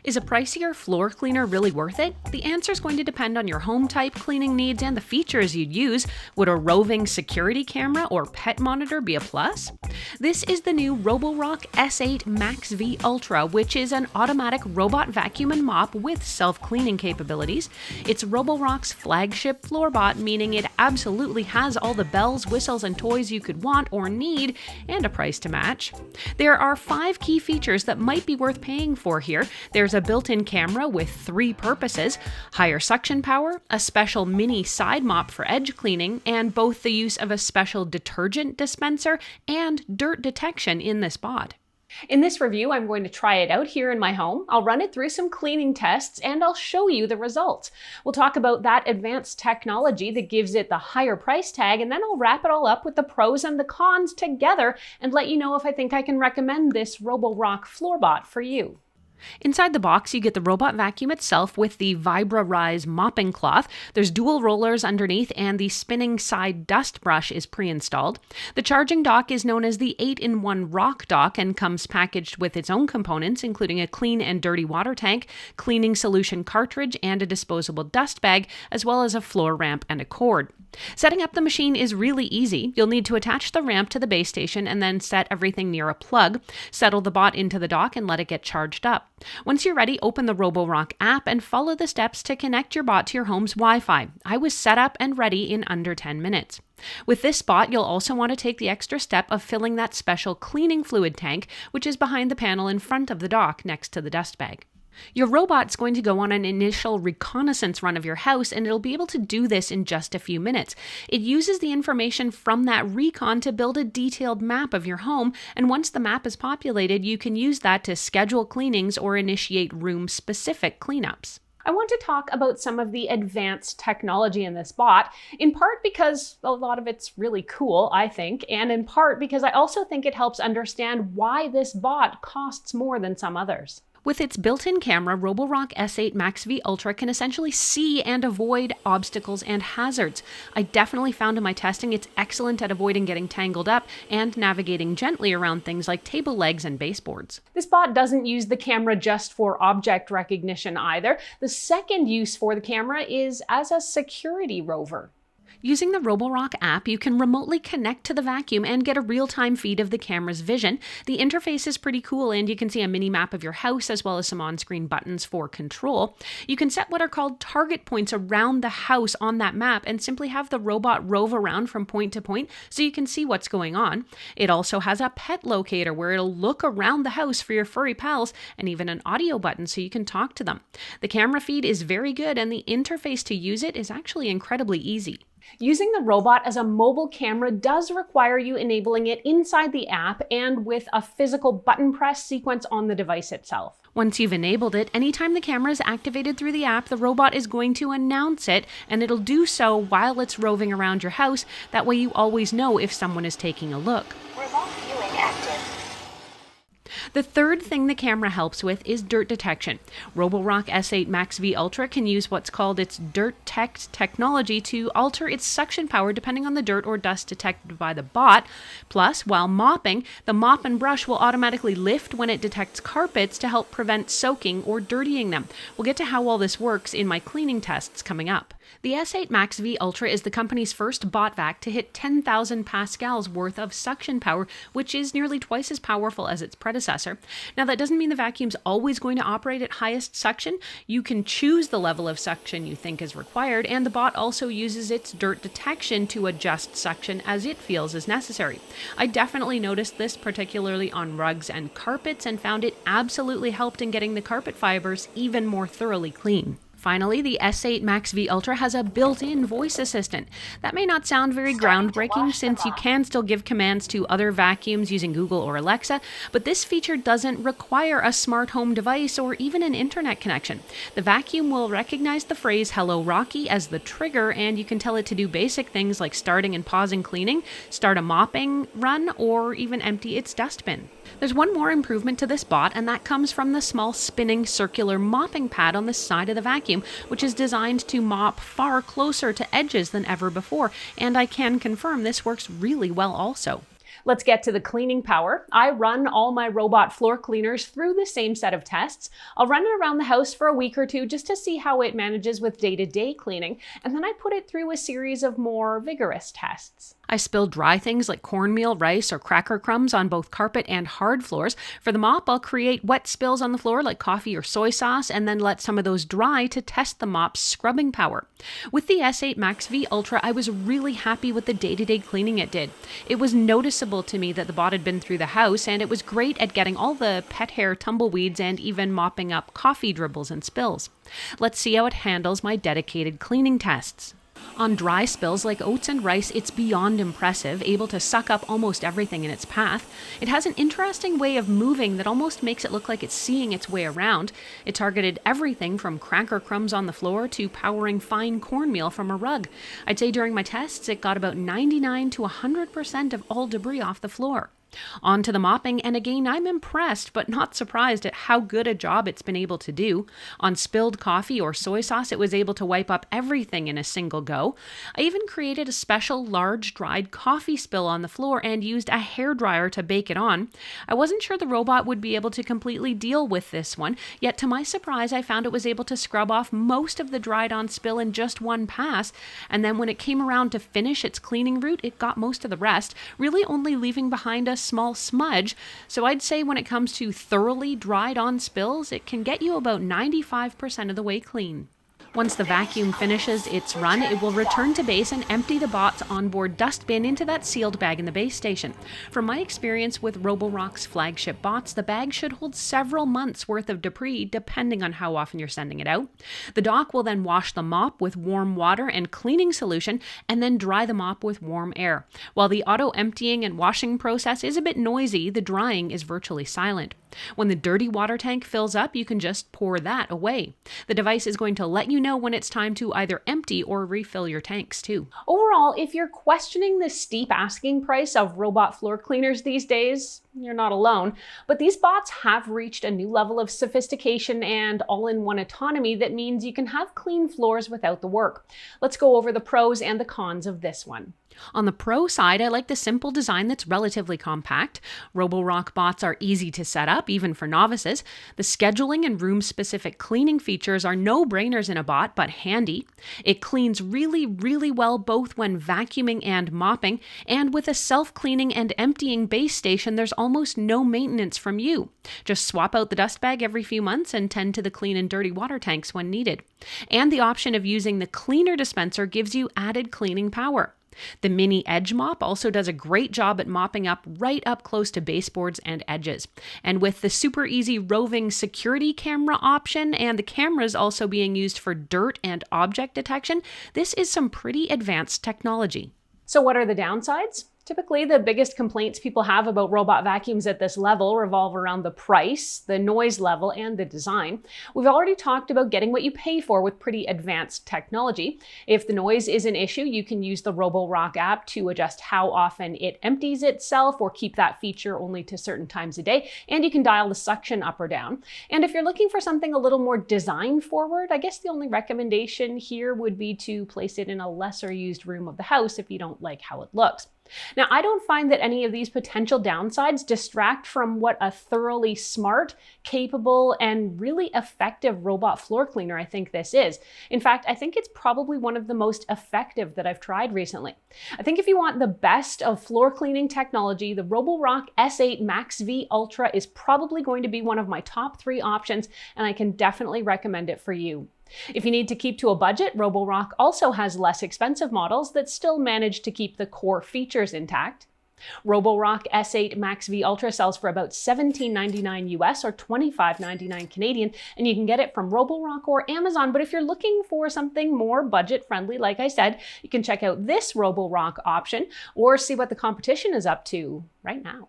Is a pricier floor cleaner really worth it? The answer is going to depend on your home type, cleaning needs, and the features you'd use. Would a roving security camera or pet monitor be a plus? This is the new Roborock S8 MaxV Ultra, which is an automatic robot vacuum and mop with self-cleaning capabilities. It's Roborocks' flagship floorbot, meaning it absolutely has all the bells, whistles, and toys you could want or need, and a price to match. There are 5 key features that might be worth paying for here. There's a built-in camera with 3 purposes: higher suction power, a special mini side mop for edge cleaning, and both the use of a special detergent dispenser and dirt detection in this bot. In this review, I'm going to try it out here in my home. I'll run it through some cleaning tests and I'll show you the results. We'll talk about that advanced technology that gives it the higher price tag, and then I'll wrap it all up with the pros and the cons together and let you know if I think I can recommend this Roborock floorbot for you. Inside the box, you get the robot vacuum itself with the VibraRise mopping cloth. There's dual rollers underneath, and the spinning side dust brush is pre-installed. The charging dock is known as the 8-in-1 Rock Dock and comes packaged with its own components, including a clean and dirty water tank, cleaning solution cartridge, and a disposable dust bag, as well as a floor ramp and a cord. Setting up the machine is really easy. You'll need to attach the ramp to the base station and then set everything near a plug. Settle the bot into the dock and let it get charged up. Once you're ready, open the Roborock app and follow the steps to connect your bot to your home's Wi-Fi. I was set up and ready in under 10 minutes. With this bot, you'll also want to take the extra step of filling that special cleaning fluid tank, which is behind the panel in front of the dock next to the dust bag. Your robot's going to go on an initial reconnaissance run of your house, and it'll be able to do this in just a few minutes. It uses the information from that recon to build a detailed map of your home, and once the map is populated, you can use that to schedule cleanings or initiate room-specific cleanups. I want to talk about some of the advanced technology in this bot, in part because a lot of it's really cool, I think, and in part because I also think it helps understand why this bot costs more than some others. With its built-in camera, Roborock S8 MaxV Ultra can essentially see and avoid obstacles and hazards. I definitely found in my testing it's excellent at avoiding getting tangled up and navigating gently around things like table legs and baseboards. This bot doesn't use the camera just for object recognition either. The second use for the camera is as a security rover. Using the Roborock app, you can remotely connect to the vacuum and get a real-time feed of the camera's vision. The interface is pretty cool, and you can see a mini map of your house as well as some on-screen buttons for control. You can set what are called target points around the house on that map and simply have the robot rove around from point to point so you can see what's going on. It also has a pet locator where it'll look around the house for your furry pals, and even an audio button so you can talk to them. The camera feed is very good, and the interface to use it is actually incredibly easy. Using the robot as a mobile camera does require you enabling it inside the app and with a physical button press sequence on the device itself. Once you've enabled it, anytime the camera is activated through the app, the robot is going to announce it, and it'll do so while it's roving around your house. That way you always know if someone is taking a look. Remote viewing active. The third thing the camera helps with is dirt detection. Roborock S8 MaxV Ultra can use what's called its DirtTect technology to alter its suction power depending on the dirt or dust detected by the bot. Plus, while mopping, the mop and brush will automatically lift when it detects carpets to help prevent soaking or dirtying them. We'll get to how all this works in my cleaning tests coming up. The S8 MaxV Ultra is the company's first bot vac to hit 10,000 pascals worth of suction power, which is nearly twice as powerful as its predecessor. Now, that doesn't mean the vacuum's always going to operate at highest suction. You can choose the level of suction you think is required, and the bot also uses its dirt detection to adjust suction as it feels is necessary. I definitely noticed this particularly on rugs and carpets and found it absolutely helped in getting the carpet fibers even more thoroughly clean. Finally, the S8 MaxV Ultra has a built-in voice assistant. That may not sound very groundbreaking since you can still give commands to other vacuums using Google or Alexa, but this feature doesn't require a smart home device or even an internet connection. The vacuum will recognize the phrase "Hello Rocky" as the trigger, and you can tell it to do basic things like starting and pausing cleaning, start a mopping run, or even empty its dustbin. There's one more improvement to this bot, and that comes from the small spinning circular mopping pad on the side of the vacuum, which is designed to mop far closer to edges than ever before, and I can confirm this works really well also. Let's get to the cleaning power. I run all my robot floor cleaners through the same set of tests. I'll run it around the house for a week or two just to see how it manages with day-to-day cleaning, and then I put it through a series of more vigorous tests. I spill dry things like cornmeal, rice, or cracker crumbs on both carpet and hard floors. For the mop, I'll create wet spills on the floor like coffee or soy sauce, and then let some of those dry to test the mop's scrubbing power. With the S8 MaxV Ultra, I was really happy with the day-to-day cleaning it did. It was noticeable to me that the bot had been through the house, and it was great at getting all the pet hair, tumbleweeds, and even mopping up coffee dribbles and spills. Let's see how it handles my dedicated cleaning tests. On dry spills like oats and rice, it's beyond impressive, able to suck up almost everything in its path. It has an interesting way of moving that almost makes it look like it's seeing its way around. It targeted everything from cracker crumbs on the floor to powering fine cornmeal from a rug. I'd say during my tests, it got about 99 to 100% of all debris off the floor. On to the mopping, and again, I'm impressed but not surprised at how good a job it's been able to do. On spilled coffee or soy sauce, it was able to wipe up everything in a single go. I even created a special large dried coffee spill on the floor and used a hairdryer to bake it on. I wasn't sure the robot would be able to completely deal with this one, yet to my surprise, I found it was able to scrub off most of the dried on spill in just one pass, and then when it came around to finish its cleaning route, it got most of the rest, really only leaving behind a small smudge. So I'd say when it comes to thoroughly dried on spills, it can get you about 95% of the way clean. Once the vacuum finishes its run, it will return to base and empty the bot's onboard dust bin into that sealed bag in the base station. From my experience with Roborocks flagship bots, the bag should hold several months worth of debris depending on how often you're sending it out. The dock will then wash the mop with warm water and cleaning solution and then dry the mop with warm air. While the auto emptying and washing process is a bit noisy, the drying is virtually silent. When the dirty water tank fills up, you can just pour that away. The device is going to let you know when it's time to either empty or refill your tanks too. Overall, if you're questioning the steep asking price of robot floor cleaners these days, you're not alone. But these bots have reached a new level of sophistication and all-in-one autonomy that means you can have clean floors without the work. Let's go over the pros and the cons of this one. On the pro side, I like the simple design that's relatively compact. Roborock bots are easy to set up, even for novices. The scheduling and room-specific cleaning features are no-brainers in a bot, but handy. It cleans really, really well both when vacuuming and mopping, and with a self-cleaning and emptying base station, there's almost no maintenance from you. Just swap out the dust bag every few months and tend to the clean and dirty water tanks when needed. And the option of using the cleaner dispenser gives you added cleaning power. The mini edge mop also does a great job at mopping up right up close to baseboards and edges. And with the super easy roving security camera option and the cameras also being used for dirt and object detection, this is some pretty advanced technology. So what are the downsides? Typically, the biggest complaints people have about robot vacuums at this level revolve around the price, the noise level, and the design. We've already talked about getting what you pay for with pretty advanced technology. If the noise is an issue, you can use the Roborock app to adjust how often it empties itself or keep that feature only to certain times a day, and you can dial the suction up or down. And if you're looking for something a little more design forward, I guess the only recommendation here would be to place it in a lesser used room of the house if you don't like how it looks. Now, I don't find that any of these potential downsides distract from what a thoroughly smart, capable, and really effective robot floor cleaner I think this is. In fact, I think it's probably one of the most effective that I've tried recently. I think if you want the best of floor cleaning technology, the Roborock S8 MaxV Ultra is probably going to be one of my top 3 options, and I can definitely recommend it for you. If you need to keep to a budget, Roborock also has less expensive models that still manage to keep the core features intact. Roborock S8 MaxV Ultra sells for about $17.99 US or $25.99 Canadian, and you can get it from Roborock or Amazon. But if you're looking for something more budget-friendly, like I said, you can check out this Roborock option or see what the competition is up to right now.